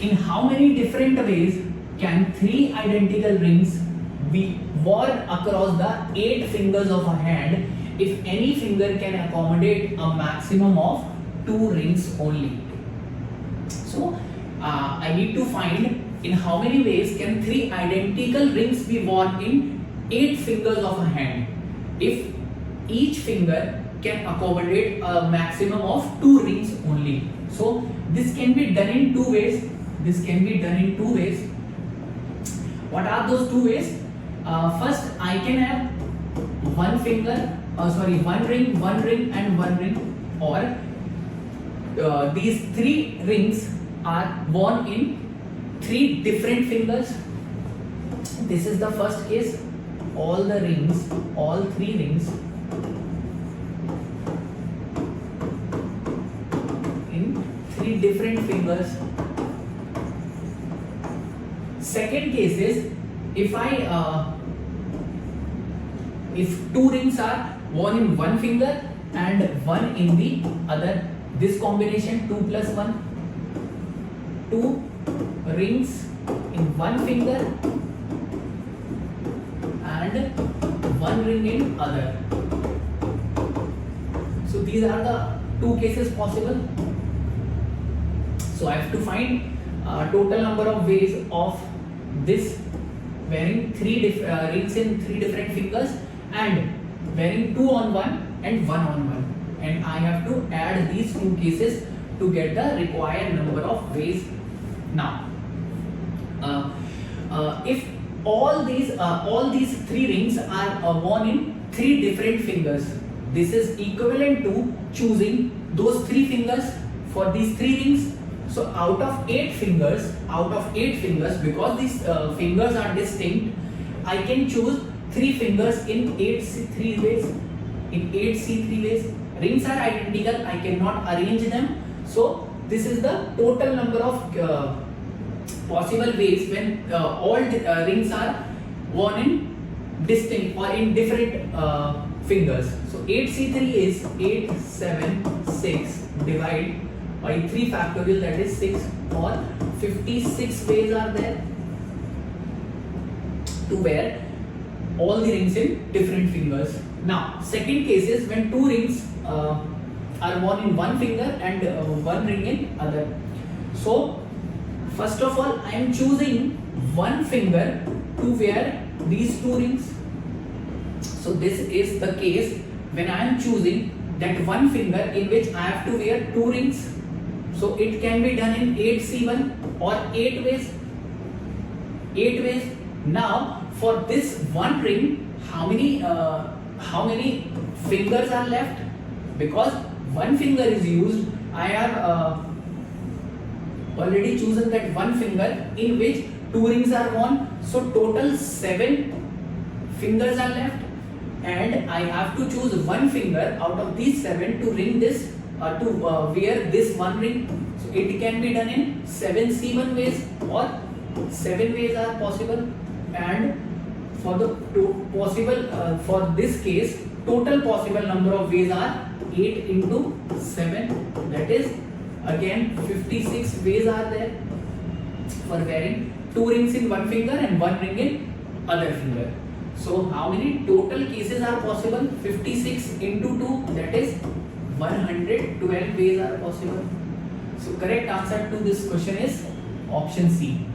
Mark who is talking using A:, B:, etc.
A: in how many different ways can 3 identical rings be worn across the 8 fingers of a hand if any finger can accommodate a maximum of 2 rings only? So I need to find in how many ways can 3 identical rings be worn in 8 fingers of a hand if each finger can accommodate a maximum of 2 rings only. So this can be done in 2 ways. What are those 2 ways? First, I can have one ring, and one ring, or these 3 rings are worn in 3 different fingers. This is the first case. All 3 rings in 3 different fingers. Second case is if 2 rings are one in one finger and one in the other. This combination 2 plus 1, 2 rings in one finger and 1 ring in other. So these are the 2 cases possible. So I have to find total number of ways of this wearing 3 rings in 3 different fingers and wearing 2 on one and 1 on one, and I have to add these 2 cases to get the required number of ways. Now if all these 3 rings are worn in 3 different fingers, this is equivalent to choosing those 3 fingers for these 3 rings. So out of 8 fingers, because these fingers are distinct, I can choose 3 fingers in 8C3 ways. Rings are identical, I cannot arrange them. So this is the total number of possible ways when all rings are worn in distinct or in different fingers. So 8C3 is 8, 7, 6 divide by 3 factorial, that is 6, or 56 ways are there to wear all the rings in different fingers. Now second case is when 2 rings are worn in one finger and 1 ring in other. So first of all, I am choosing one finger to wear these 2 rings. So this is the case when I am choosing that one finger in which I have to wear 2 rings. So it can be done in 8C1 or 8 ways. Now for this one ring, how many fingers are left? Because one finger is used, I have already chosen that one finger in which 2 rings are worn. So total 7 fingers are left, and I have to choose one finger out of these 7 to ring this to wear this one ring. So it can be done in 7C1 ways or 7 ways are possible. And for the for this case, total possible number of ways are 8 into 7, that is again 56 ways are there for wearing 2 rings in one finger and 1 ring in other finger. So how many total cases are possible? 56 into 2, that is 112 ways are possible. So correct answer to this question is option C.